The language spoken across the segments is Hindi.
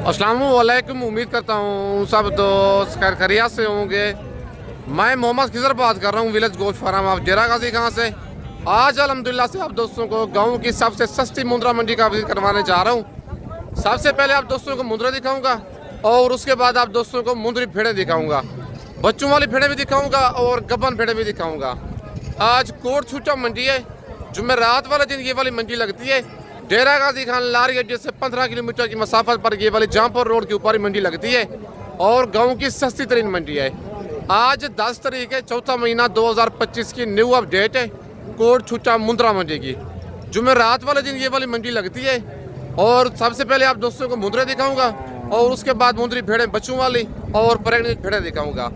अस्सलाम वालेकुम। उम्मीद करता हूँ सब दोस्त खैर खैरियत से होंगे। मैं मोहम्मद खिजर बात कर रहा हूँ विलेज गोश्त फार्म ऑफ डेरा गाजी खां से। आज अल्हम्दुलिल्लाह से आप दोस्तों को गाँव की सबसे सस्ती मुंद्रा मंडी का विजिट करवाने जा रहा हूँ। सबसे पहले आप दोस्तों को मुंद्रे दिखाऊंगा और उसके बाद आप दोस्तों को मुंद्री भेड़ें दिखाऊंगा, बच्चों वाली भेड़ें भी दिखाऊंगा और गब्बन भेड़ें भी दिखाऊंगा। आज कोट छूटा मंडी है, जुमेरात वाले दिन ये वाली मंडी लगती है। डेरा गाजी खान लारी अड्डे से 15 किलोमीटर की मसाफत पर ये वाली जहाँपुर रोड के ऊपर ही मंडी लगती है और गांव की सस्ती तरीन मंडी है। आज 10 तारीख है, चौथा महीना 2025 की न्यू अपडेट है कोट छूटा मुंद्रा मंडी की। जुमेरात वाले दिन ये वाली मंडी लगती है और सबसे पहले आप दोस्तों को मुंद्रे दिखाऊंगा और उसके बाद मुंद्री भेड़ें बच्चों वाली और प्रेगनेंट भेड़ें दिखाऊंगा।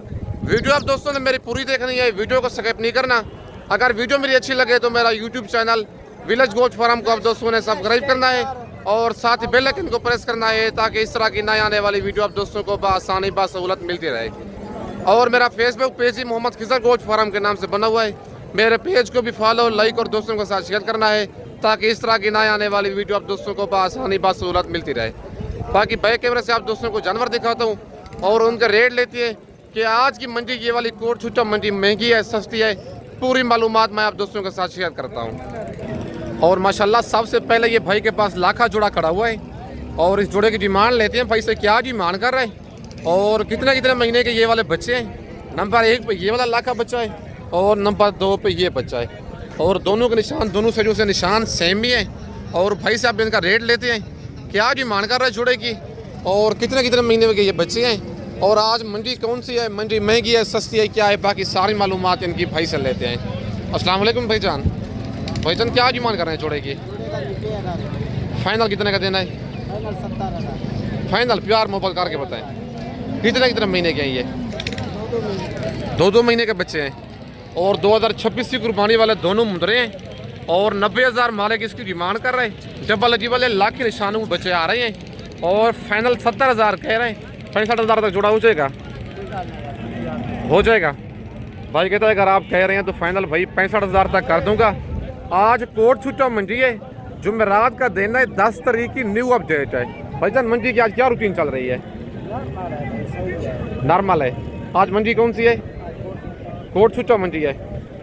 वीडियो आप दोस्तों ने मेरी पूरी देखनी है, वीडियो को स्किप नहीं करना। अगर वीडियो मेरी अच्छी लगे तो मेरा यूट्यूब चैनल विलेज गोश्त फार्म को आप दोस्तों ने सब्सक्राइब करना है और साथ ही बेल आइकन को प्रेस करना है ताकि इस तरह की नई आने वाली वीडियो आप दोस्तों को बआसानी बासहूलत मिलती रहे। और मेरा फेसबुक पेज ही मोहम्मद खिजर गोश्त फार्म के नाम से बना हुआ है। मेरे पेज को भी फॉलो, लाइक और दोस्तों के साथ शेयर करना है ताकि इस तरह की नई आने वाली वीडियो आप दोस्तों को बआसानी बासहूलत मिलती रहे। बाकी बैक कैमरे से आप दोस्तों को जानवर दिखाता हूँ और उनका रेट लेती है कि आज की मंडी ये वाली कोट छूटा मंडी महंगी है सस्ती है, पूरी मालूमात मैं आप दोस्तों के साथ शेयर करता हूँ। और माशाल्लाह सबसे पहले ये भाई के पास लाखा जोड़ा खड़ा हुआ है और इस जोड़े की डिमांड लेते हैं भाई से क्या डिमांड कर रहे हैं और कितने कितने महीने के ये वाले बच्चे हैं। नंबर 1 पे ये वाला लाखा बच्चा है और नंबर 2 पे ये बच्चा है और दोनों के निशान, दोनों साइडों से निशान सेम ही है। और भाई से आप इनका रेट लेते हैं क्या डिमांड कर रहे हैं जोड़े की और कितने कितने महीने के ये बच्चे हैं और आज मंडी कौन सी है, मंडी महंगी है सस्ती है क्या है, बाकी सारी मालूमात इनकी भाई से लेते हैं। अस्सलाम वालेकुम भाईजान। भाईजान क्या डिमांड कर रहे हैं जोड़े की? फाइनल कितने का देना है? फाइनल प्यार मोबाइल करके बताएं कितने कितने महीने के हैं ये? 2 महीने के बच्चे हैं और 2026 की कुर्बानी वाले दोनों मुंद्रे हैं और 90,000 मालिक इसकी डिमांड कर रहे हैं। जब अजीब वाले लाख के निशानों में बच्चे आ रहे हैं और फाइनल 70,000 कह रहे हैं। 65,000 तक जुड़ा हो जाएगा, हो जाएगा भाई कहता है अगर आप कह रहे हैं तो फाइनल भाई 65,000 तक कर दूंगा। आज कोट छूटा मंडी है, जुमेरात का दिन है, 10 तारीख की न्यू अपडेट है। भाईजान मंडी की आज क्या रूटीन चल रही है? नॉर्मल है। आज मंडी कौन सी है? कोट छूटा मंडी है,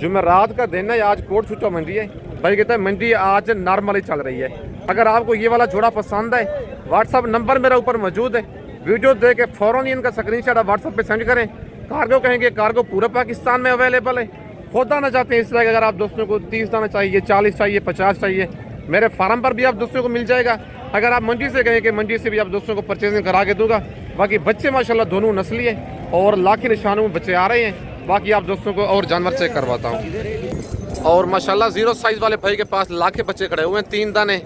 जुमेरात का दिन है, आज कोट छूटा मंडी है। भाई कहता है मंडी आज नॉर्मल ही चल रही है। अगर आपको ये वाला जोड़ा पसंद है व्हाट्सअप नंबर मेरा ऊपर मौजूद है, वीडियो दे के फ़ौरन इनका स्क्रीनशॉट आप व्हाट्सअप पे सेंड करें। कार्गो कहेंगे, कार्गो पूरे पाकिस्तान में अवेलेबल है। खुद आना चाहते हैं इस तरह अगर आप दोस्तों को 30 दाना चाहिए, 40 चाहिए, 50 चाहिए, मेरे फार्म पर भी आप दोस्तों को मिल जाएगा। अगर आप मंडी से कहेंगे मंडी से भी आप दोस्तों को परचेजिंग करा के दूंगा। बाकी बच्चे माशाल्लाह दोनों नस्ली है और लाखी निशानों में बच्चे आ रहे हैं। बाकी आप दोस्तों को और जानवर चेक करवाता हूँ। और माशाल्लाह 0 साइज़ वाले भाई के पास लाखे बच्चे खड़े हुए हैं, 3 दाने,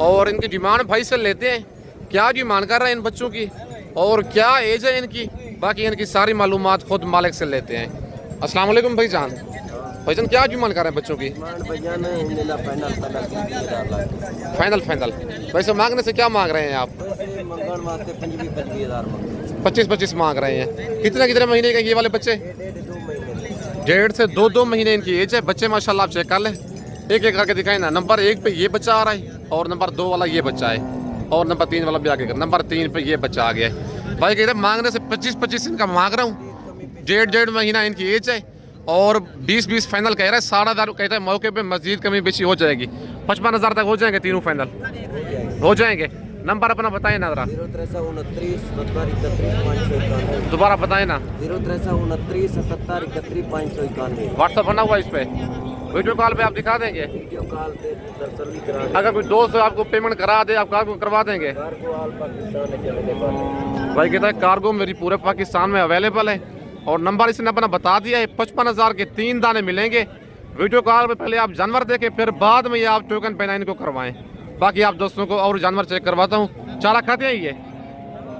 और इनकी डिमांड भाई से लेते हैं क्या डिमांड कर रहे हैं इन बच्चों की और क्या एज है इनकी। बाकी इनकी सारी मालूमात खुद मालिक से लेते हैं। अस्सलाम वालेकुम भाईजान। भाईजान क्या डिमांड कर रहे हैं बच्चों की? फाइनल वैसे मांगने से क्या मांग रहे हैं आप? 25 मांग रहे हैं। कितने कितने महीने के ये वाले बच्चे? 1.5 से 2 महीने इनकी एज है। बच्चे माशाल्लाह आप चेक कर लें, एक एक करके दिखाए ना। नंबर 1 पे ये बच्चा आ रहा है और नंबर 2 वाला ये बच्चा है और नंबर 3 वाला भी आगे, नंबर 3 पे ये बच्चा आ गया है। भाई कहते हैं मांगने से 25 इनका मांग रहा हूँ। 1.5 महीना इनकी एज है और 20 फाइनल कह रहा है। 10,500 कहता है मौके पे मस्जिद कमी बेची हो जाएगी। 55,000 तक हो जाएंगे, तीनों फाइनल हो जाएंगे। नंबर अपना बताएं ना जरा, दोबारा बताएं ना। 0329 70 31 591 व्हाट्सअप बना हुआ इस पे, वीडियो कॉल पे आप दिखा देंगे। वीडियो कॉल पे तसल्ली करा, अगर कोई दोस्त आपको पेमेंट करा दे आप कार्गो करवा देंगे। कार्गो ऑल पाकिस्तान में अवेलेबल। भाई कहता है कार्गो मेरी पूरे पाकिस्तान में अवेलेबल है और नंबर इसने अपना बता दिया है। 55,000 के 3 दाने मिलेंगे। वीडियो कॉल पे पहले आप जानवर देखें फिर बाद में ये आप टोकन पहना इनको करवाएं। बाकी आप दोस्तों को और जानवर चेक करवाता हूँ। चारा खाते हैं ये?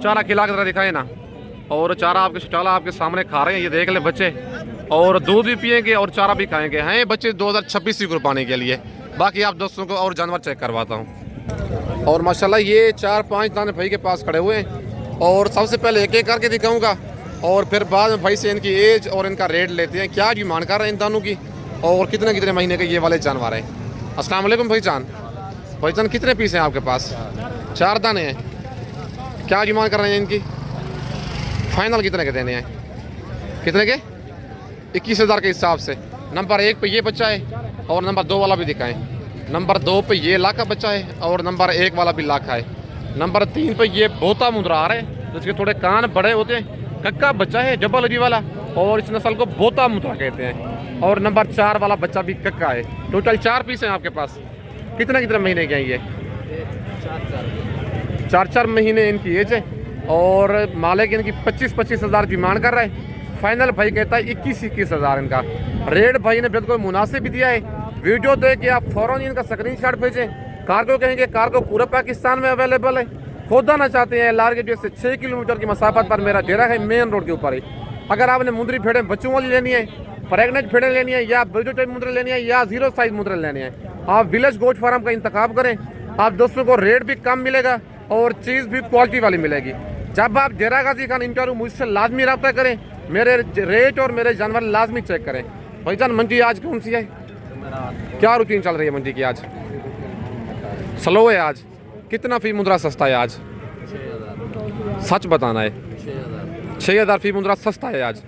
चारा खिला के जरा दिखाए ना। और चारा आपके सामने खा रहे हैं, ये देख ले बच्चे, और दूध भी पियेंगे और चारा भी खाएंगे। हैं बच्चे 2026 की कुर्बानी के लिए। बाकी आप दोस्तों को और जानवर चेक करवाता हूँ। और माशाल्लाह ये 4-5 दाने भाई के पास खड़े हुए हैं और सबसे पहले एक एक करके दिखाऊंगा और फिर बाद में भाई से इनकी एज और इनका रेट लेते हैं क्या डिमांड कर रहे हैं इन दानों की और कितने कितने महीने के ये वाले जानवर हैं। अस्सलाम वालेकुम भाईजान। भाईजान कितने पीस हैं आपके पास? 4 दाने हैं। क्या डिमांड कर रहे हैं इनकी? फाइनल कितने के देने हैं? कितने के? 21,000 के हिसाब से। नंबर 1 पे ये बच्चा है और नंबर 2 वाला भी दिखाएं। नंबर 2 पे ये लाख का बच्चा है और नंबर 1 वाला भी लाख है। नंबर 3 पे ये बोता मुद्रा आ रहा है, जिसके थोड़े कान बड़े होते हैं। कक्का बच्चा है जबल अली वाला और इस नस्ल को बोता मुद्रा कहते हैं। और नंबर 4 वाला बच्चा भी कक्का है। टोटल 4 पीस हैं आपके पास। कितने कितने महीने के हैं ये? 4 महीने इनकी एज है और मालिक इनकी 25 हज़ार डिमांड कर रहा है। फाइनल भाई कहता है 21 हज़ार इनका रेट। भाई ने बिल्कुल मुनासिब भी दिया है। वीडियो देख के आप फ़ौरन इनका स्क्रीनशॉट भेजें। कार्गो कहेंगे, कार्गो पूरा पाकिस्तान में अवेलेबल है। खोदाना चाहते हैं लारगेट से 6 किलोमीटर की मसाफत पर मेरा डेरा है, मेन रोड के ऊपर ही। अगर आपने मुंदरी भेड़ें बच्चों वाली लेनी है, प्रेगनेंट भेड़ें लेनी है, या बिल्डो टाइप मुद्रे लेनी है, या 0 साइज मुद्रे लेनी है, आप विलेज गोट फार्म का इंतखाब करें। आप दोस्तों को रेट भी कम मिलेगा और चीज़ भी क्वालिटी वाली मिलेगी। जब आप डेरा गाजी खान इंटरव्यू मुझसे लाजमी रब्ता करें, मेरे रेट और मेरे जानवर लाजमी चेक करें। भाईजान मंडी आज कौन सी है? क्या रूटीन चल रही है मंडी की आज? स्लो है आज। कितना फी मुद्रा सस्ता है आज? 6,000। सच बताना है। 6,000 फी मुद्रा सस्ता है आज।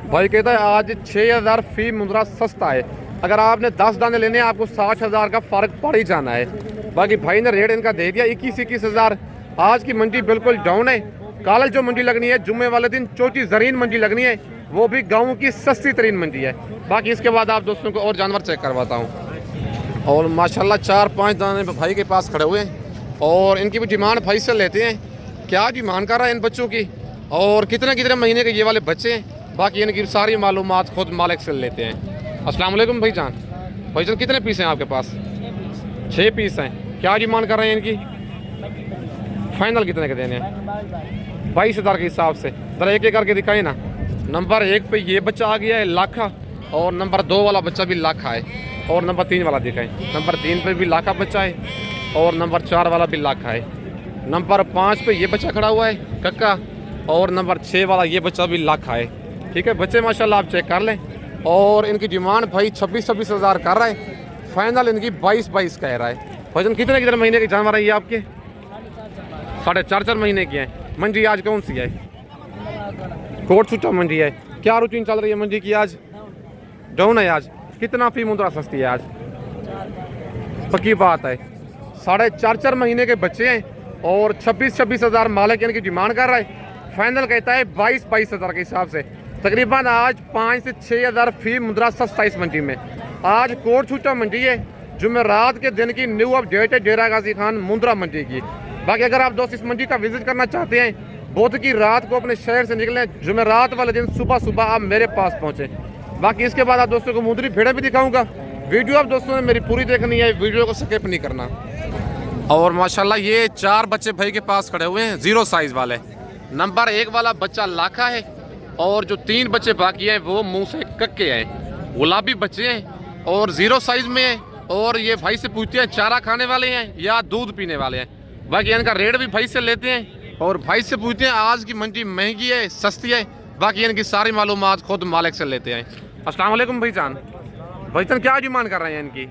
भाई कहता है आज 6,000 फी मुद्रा सस्ता है। अगर आपने 10 दाने लेने हैं आपको 60,000 का फ़र्क पड़ ही जाना है। बाकी भाई ने रेट इनका दे दिया 21 हज़ार। आज की मंडी बिल्कुल डाउन है। कल जो मंडी लगनी है जुम्मे वाले दिन छोटी ज़रीन मंडी लगनी है, वो भी गाँव की सस्ती तरीन मंडी है। बाकी इसके बाद आप दोस्तों को और जानवर चेक करवाता हूँ। और माशाल्लाह 4-5 दाने भाई के पास खड़े हुए हैं और इनकी भी डिमांड भाई से लेते हैं। क्या डिमांड कर रहा है इन बच्चों की और कितने कितने महीने के ये वाले बच्चे हैं, बाकी इनकी सारी मालूमात खुद मालिक से लेते हैं। अस्सलाम वालेकुम भाईजान। भाईजान कितने पीस हैं आपके पास? 6 पीस हैं। क्या डिमांड कर रहे हैं इनकी? फाइनल कितने के देने हैं? 22,000 के हिसाब से। ज़रा एक एक करके दिखाई ना। नंबर 1 पे ये बच्चा आ गया है लाखा और नंबर 2 वाला बच्चा भी लाखा है और नंबर 3 वाला दिखाएं। नंबर 3 पे भी लाखा बच्चा है और नंबर 4 वाला भी लाखा है। नंबर 5 पे ये बच्चा खड़ा हुआ है कक्का और नंबर 6 वाला ये बच्चा भी लाखा है। ठीक है बच्चे माशाल्लाह आप चेक कर लें। और इनकी डिमांड भाई 26 हज़ार कर रहा है। फाइनल इनकी 22 कह रहा है। वजन कितने कितने महीने के जानवर है ये आपके? 4.5 महीने की हैं। मंडी आज कौन सी है? कोट छुट्टा मंडी है। क्या रूटीन चल रही है मंडी की आज? डाउन है आज। कितना फी मुद्रा सस्ती है आज? पक्की बात है। 4.5 महीने के बच्चे हैं और 26 हज़ार मालिक इनकी डिमांड कर रहा है। फाइनल कहता है 22 हज़ार के हिसाब से। तकरीबन आज 5 से 6 हज़ार फी मुद्रा सस्ता इस मंडी में। आज कोट छुट्टा मंडी है। जुमेरात के दिन की न्यू अपडेट है डेरा गाजी खान मुंद्रा मंडी की। बाकी अगर आप दोस्त इस मंडी का विजिट करना चाहते हैं, बुध की रात को अपने शहर से निकलें, जुमेरात वाले दिन सुबह आप मेरे पास पहुँचें। बाकी इसके बाद आप दोस्तों को मुंदरी भेड़ें भी दिखाऊंगा। वीडियो आप दोस्तों ने मेरी पूरी देखनी है, वीडियो को स्किप नहीं करना। और माशाल्लाह ये 4 बच्चे भाई के पास खड़े हुए हैं 0 साइज़ वाले। नंबर 1 वाला बच्चा लाखा है और जो 3 बच्चे बाकी हैं वो मुंह से कक्के हैं, गुलाबी बच्चे हैं और 0 साइज़ में हैं। और ये भाई से पूछते हैं चारा खाने वाले हैं या दूध पीने वाले हैं। बाकी इनका रेट भी भाई से लेते हैं और भाई से पूछते हैं आज की मंडी महंगी है सस्ती है। बाकी इनकी सारी मालूमात खुद मालिक से लेते हैं। अस्सलाम वालेकुम भाईजान। भाईजान क्या डिमांड कर रहे हैं इनकी?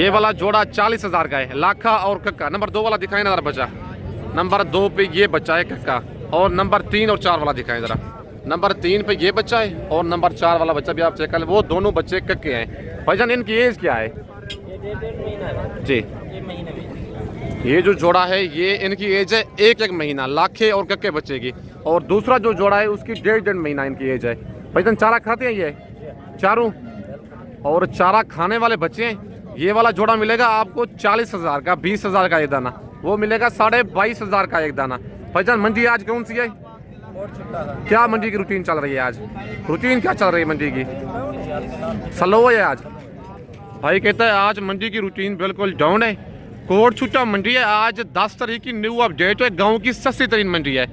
ये वाला जोड़ा 40 हज़ार का है, लाखा और कक्का। नंबर 2 वाला दिखाएं ना बच्चा। नंबर 2 पे ये बच्चा है कक्का और नंबर 3 और 4 वाला दिखाएं ज़रा। नंबर 3 पे ये बच्चा है और नंबर 4 वाला बच्चा भी आप चेक कर लें। वो दोनों बच्चे कक्के हैं। भाईजान इनकी एज क्या है? जी ये जो जोड़ा है ये इनकी एज है 1 महीना, लाखे और कक्के बच्चे की। और दूसरा जो जोड़ा है उसकी 1.5 महीना इनकी एज है। भाईजान चारा खाते हैं ये चारों और चारा खाने वाले बच्चे हैं। ये वाला जोड़ा मिलेगा आपको 40 हज़ार का, 20 हज़ार का एक दाना। वो मिलेगा 22.5 हज़ार का एक दाना। भाईजान मंडी आज कौन सी है? क्या मंडी की रूटीन चल रही है आज? रूटीन क्या चल रही है मंडी की? स्लो है आज। भाई कहता है आज मंडी की रूटीन बिल्कुल डाउन है। कोट छुट्टा मंडी है। आज 10 तारीख की न्यू अपडेट है। गाँव की सस्ती तरीन मंडी है।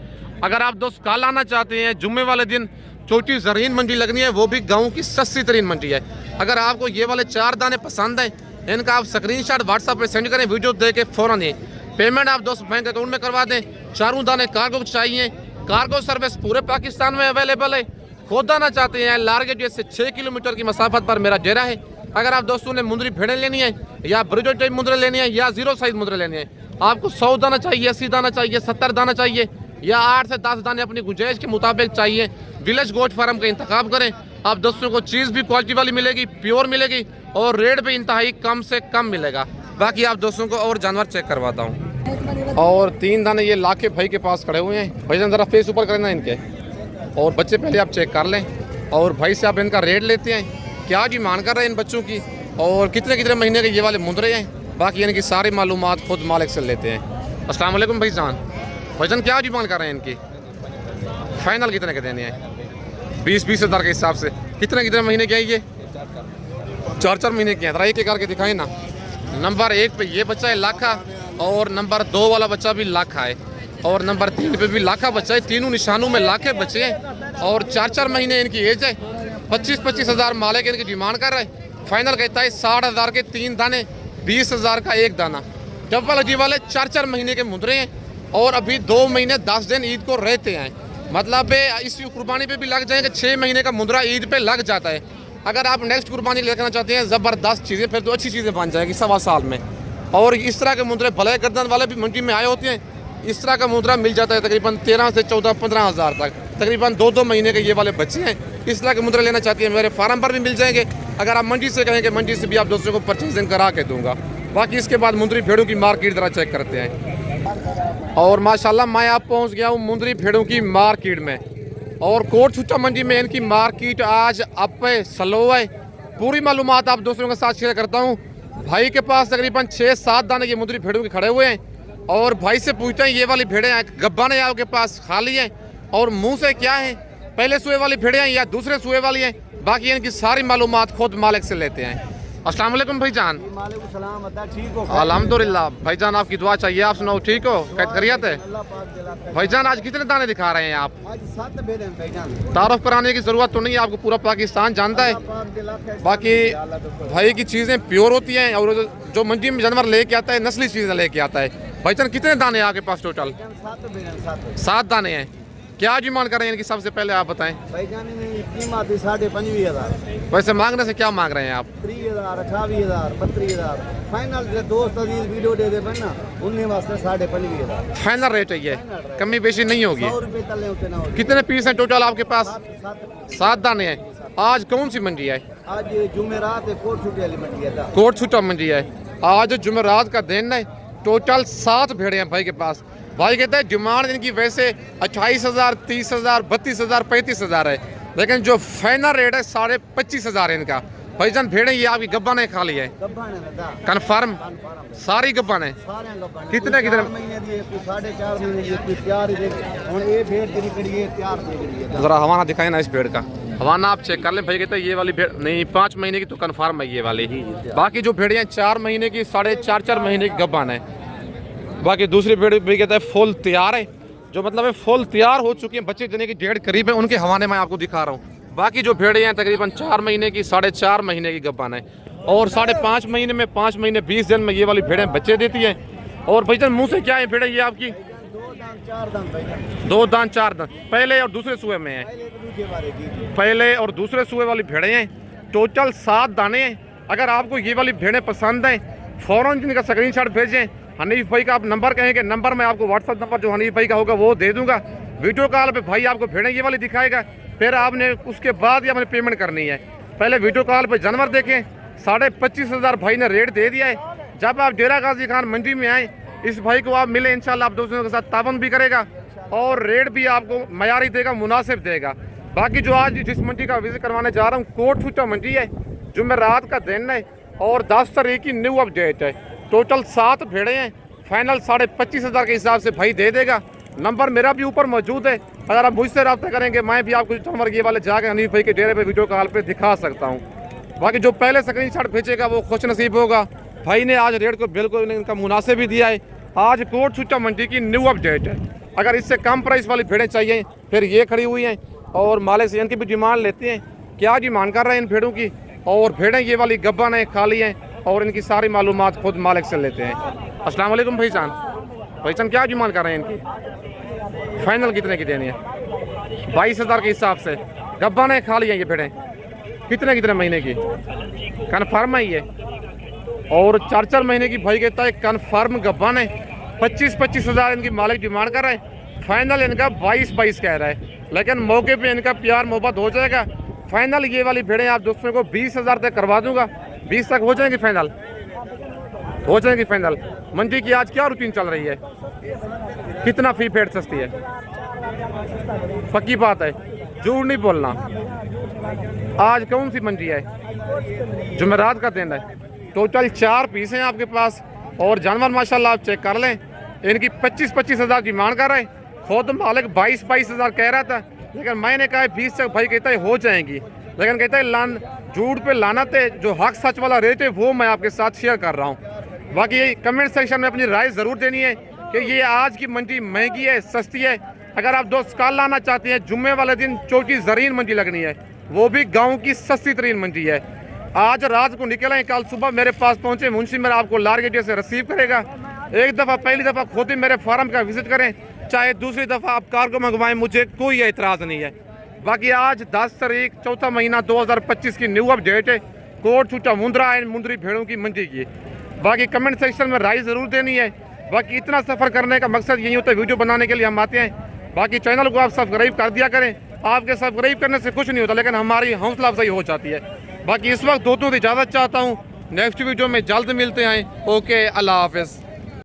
अगर आप दोस्त कल आना चाहते हैं, जुम्मे वाले दिन छोटी ज़रीन मंडी लगनी है, वो भी गाँव की सस्ती तरीन मंडी है। अगर आपको ये वाले 4 दाने पसंद हैं, इनका आप स्क्रीनशॉट व्हाट्सएप पे सेंड करें, वीडियो दे के फ़ौरन ही पेमेंट आप दोस्त बैंक अकाउंट में करवा दें। 4 दाने कार्गो चाहिए। कार्गो सर्विस पूरे पाकिस्तान में अवेलेबल है। खोदाना चाहते हैं लारगेट से 6 किलोमीटर की मसाफत पर मेरा डेरा है। अगर आप दोस्तों ने मुंदरी भेड़ें लेनी है या ब्रिजो टाइप मुंदरे लेनी है या 0 साइज मुंदरे लेनी है, आपको 100 दाना चाहिए, 80 दाना चाहिए, 70 दाना चाहिए या 8 से 10 दाने अपनी गुंजाइश के मुताबिक चाहिए, विलेज गोट फार्म का इंतखाब करें। आप दोस्तों को चीज़ भी क्वालिटी वाली मिलेगी, प्योर मिलेगी और रेट भी इंतहाई कम से कम मिलेगा। बाकी आप दोस्तों को और जानवर चेक करवाता हूँ। और 3 दाने ये लाके भाई के पास खड़े हुए हैं। भाई ज़रा फेस ऊपर करें ना इनके, और बच्चे पहले आप चेक कर लें और भाई से आप इनका रेट लेते हैं, क्या डिमांड कर रहे हैं इन बच्चों की और कितने कितने महीने के ये वाले मुंदरे हैं। बाकी इनकी सारी मालूमात खुद मालिक से लेते हैं। अस्सलाम वालेकुम भाईजान। भाईजान क्या डिमांड कर रहे हैं इनकी? फाइनल कितने के देने हैं? 20-20 हज़ार के हिसाब से। कितने कितने महीने के हैं ये? 4-4 महीने के हैं। जरा एक एक करके दिखाएं ना। नंबर 1 पे ये बच्चा है लाखा और नंबर 2 वाला बच्चा भी लाखा है और नंबर 3 पे भी लाखा बच्चा है। तीनों निशानों में लाखे बच्चे हैं और 4-4 महीने इनकी एज है। 25-25 हज़ार मालिक इनकी डिमांड कर रहे हैं। फाइनल कहता है 60 हज़ार के 3 दाने, 20 हज़ार का 1 दाना। डबल अजी वाले 4-4 महीने के मुंदरे हैं और अभी 2 महीने 10 दिन ईद को रहते हैं। मतलब इस कुर्बानी पे भी लग जाएंगे। 6 महीने का मुंदरा ईद पे लग जाता है। अगर आप नेक्स्ट कुर्बानी लेकर चाहते हैं ज़बरदस्त चीज़ें, फिर तो अच्छी चीज़ें बन जाएगी 1.25 साल में। और इस तरह के मुंदरे भले गर्दन वाले भी मंडी में आए होते हैं। इस तरह का मुंदरा मिल जाता है तकरीबन 13 से 14-15 हज़ार तक। तकरीबन 2-2 महीने के ये वाले बच्चे हैं। इस तरह के मुंदरे लेना चाहते हैं मेरे फार्म पर भी मिल जाएंगे। अगर आप मंडी से कहेंगे मंडी से भी आप दोस्तों को परचेजिंग करा के दूंगा। बाकी इसके बाद मुंदरी भेड़ों की मार्केट ज़रा चेक करते हैं। और माशाल्लाह मैं आप पहुंच गया हूं मुंदरी भेड़ों की मार्केट में और कोट छुट्टा मंडी में इनकी मार्केट आज अप स्लो है। पूरी मालूमात आप दोस्तों के साथ शेयर करता हूं। भाई के पास तकरीबन 6-7 दाने की मुंदरी भेड़ों के खड़े हुए हैं और भाई से पूछते हैं ये वाली भेड़ें गब्बान है आपके पास खाली हैं और मुँह से क्या है, पहले सुए वाली भेड़ें हैं या दूसरे सुए वाली हैं। बाकी इनकी सारी मालूमात खुद मालिक से लेते हैं। अस्सलाम वालेकुम भाईजान। वालेकुम सलाम। ठीक हो? अल्हम्दुलिल्लाह भाईजान, आपकी दुआ चाहिए। आप सुनाओ ठीक हो? कैद खैरियत है भाईजान? आज कितने दाने दिखा रहे हैं आप? आज 7 भेड़ें हैं भाईजान। तारुफ कराने की जरूरत तो नहीं है, आपको पूरा पाकिस्तान जानता है। बाकी भाई की चीज़ें प्योर होती हैं और जो मंडी में जानवर लेके आता है नस्ली चीज़ें लेके आता है। भाईजान कितने दाने हैं आपके पास टोटल? 7 दाने हैं। क्या डिमांड कर रहे हैं इनकी? सबसे पहले आप बताएं। भाईजान कीमत 25,500 हज़ार। वैसे मांगने से क्या मांग रहे हैं आप? 30,000, 28,000, 32,000 फाइनल। दोस्त अजीज वीडियो दे दे ना उन्हें वास्ते 25,500 फाइनल रेट है ये, कमी बेशी नहीं होगी। 100 रुपये तले होते ना होगी। कितने पीस हैं टोटल आपके पास? 7 दाने हैं। आज कौन सी मंडी है? आज जुमेरात है, कोट छुट्टी वाली मंडी है। कोट छुट्टा मंडी है। आज जुमेरात का दिन है। टोटल 7 भेड़े हैं भाई के पास। भाई कहते हैं डिमांड इनकी वैसे 28,000, 30,000, 32,000, 35,000 है, लेकिन जो फाइनल रेट है 25,500 है इनका। भाईजान भेड़े ये आपकी गब्बा ने खा ली है? कन्फर्म सारी गब्बा ने? कितने कितने महीने दिए? 4.5 महीने दिए, तैयार ही देंगे। और ये भेड़ तेरी कड़ी है तैयार देगी। जरा हवाना दिखाए ना इस भेड़ का। हवाना आप चेक कर लें। भाई कहते हैं ये वाली भेड़ नहीं 5 महीने की तो कन्फर्म है ये वाली। बाकी जो भेड़ियाँ 4 महीने की, 4.5-4 महीने की गब्बा है। बाकी दूसरी भेड़ भी कहता है फुल तैयार है, जो मतलब है फुल तैयार हो चुकी है, बच्चे देने की डेढ़ करीब है। उनके हवाले मैं आपको दिखा रहा हूँ। बाकी जो भेड़ें हैं तकरीबन 4 महीने की, 4.5 महीने की गब्बान है और 5.5 महीने में 5 महीने 20 दिन में ये वाली भेड़ें बच्चे देती हैं। और भाईजान मुँह से क्या है भेड़ें ये आपकी? 2 दान 4 दान पहले और दूसरे सुए में है। पहले और दूसरे सुए वाली भेड़ें हैं। टोटल 7 दाने हैं। अगर आपको ये वाली भेड़ें पसंद हैं फ़ौरन जिनका स्क्रीनशॉट भेजें। हनीफ भाई का आप नंबर कहेंगे, नंबर मैं आपको व्हाट्सअप नंबर जो हनीफ भाई का होगा वो दे दूंगा। वीडियो कॉल पे भाई आपको भेड़ें ये वाली दिखाएगा, फिर आपने उसके बाद ही आपने पेमेंट करनी है। पहले वीडियो कॉल पे जानवर देखें। 25,500 भाई ने रेट दे दिया है। जब आप डेरा गाजी खान मंडी में आए इस भाई को आप मिले, इंशाल्लाह आप दोस्तों के साथ तावन भी करेगा और रेट भी आपको मयारी देगा, मुनासिब देगा। बाकी जो आज जिस मंडी का विजिट करवाने जा रहा हूँ कोट छुट्टा मंडी है, जुमेरात का दिन है और 10 तारीख की न्यू अपडेट है। टोटल 7 भेड़े हैं। फाइनल 25,500 के हिसाब से भाई दे देगा। नंबर मेरा भी ऊपर मौजूद है। अगर आप मुझसे रब्ता करेंगे मैं भी आपको जानवर ये वाले जाकर हनीफ भाई के डेरे पे वीडियो कॉल पे दिखा सकता हूँ। बाकी जो पहले स्क्रीनशॉट भेजेगा वो खुश नसीब होगा। भाई ने आज रेट को बिल्कुल इनका मुनासिब भी दिया है। आज कोट छुट्टा मंडी की न्यू अपडेट है। अगर इससे कम प्राइस वाली भेड़ें चाहिए फिर ये खड़ी हुई हैं और मालिक से इनकी भी डिमांड लेते हैं। क्या डिमांड कर रहे हैं इन भेड़ों की? और भेड़ें ये वाली गब्बान है, खाली हैं और इनकी सारी मालूमात खुद मालिक से लेते हैं। अस्सलाम वालेकुम भाईजान। भाईजान क्या डिमांड कर रहे हैं इनकी? फाइनल कितने की देनी है? 22,000 के हिसाब से। गब्बान है, खाली हैं ये भेड़ें। कितने कितने महीने की? कन्फर्म है ये और 4-4 महीने की भाई कहता है कन्फर्म गब्बान है 25-25 हज़ार इनकी मालिक डिमांड कर रहा है। फाइनल इनका 22-22 कह रहा है, लेकिन मौके पे इनका प्यार मोहब्बत हो जाएगा। फाइनल ये वाली भेड़ें आप दोस्तों को 20 हज़ार तक करवा दूंगा। 20 तक हो जाएंगी फाइनल, हो जाएंगी फाइनल। मंडी की आज क्या रूटीन चल रही है, कितना फी भेड़ सस्ती है, पक्की बात है, झूठ नहीं बोलना। आज कौन सी मंडी है, जुमेरात का दिन है। टोटल 4 पीस हैं आपके पास और जानवर माशाल्लाह आप चेक कर लें। इनकी 25-25 हज़ार की मांग कर रहे हैं, खुद मालिक 22-22 हज़ार कह रहा था, लेकिन मैंने कहा 20 तक भाई कहता है हो जाएंगी, लेकिन कहता है लान झूठ पे लानत है, जो हक सच वाला रेट है वो मैं आपके साथ शेयर कर रहा हूँ। बाकी ये कमेंट सेक्शन में अपनी राय ज़रूर देनी है कि ये आज की मंडी महंगी है सस्ती है। अगर आप दोस्त कल लाना चाहते हैं, जुम्मे वाले दिन छोटी ज़रीन मंडी लगनी है, वो भी गाँव की सस्ती तरीन मंडी है। आज रात को निकले हैं, कल सुबह मेरे पास पहुँचे, मुंशी मेरा आपको लारगेटिया से रिसीव करेगा। एक दफ़ा पहली दफ़ा खुद ही मेरे फार्म का विजिट करें, चाहे दूसरी दफ़ा आप कार्गो मंगवाएं, मुझे कोई एतराज़ नहीं है। बाकी आज 10 तारीख 4था महीना 2025 की न्यू अपडेट है कोट छूटा मुंद्रा एंड मुंद्री भेड़ों की मंडी की। बाकी कमेंट सेक्शन में राय ज़रूर देनी है। बाकी इतना सफ़र करने का मकसद यही होता है, वीडियो बनाने के लिए हम आते हैं। बाकी चैनल को आप सब्सक्राइब कर दिया करें, आपके सब्सक्राइब करने से कुछ नहीं होता, लेकिन हमारी हौसला अफजाई हो जाती है। बाकी इस वक्त दोस्तों की इजाज़त चाहता हूँ, नेक्स्ट वीडियो में जल्द मिलते हैं। ओके, अल्लाह हाफ़िज़।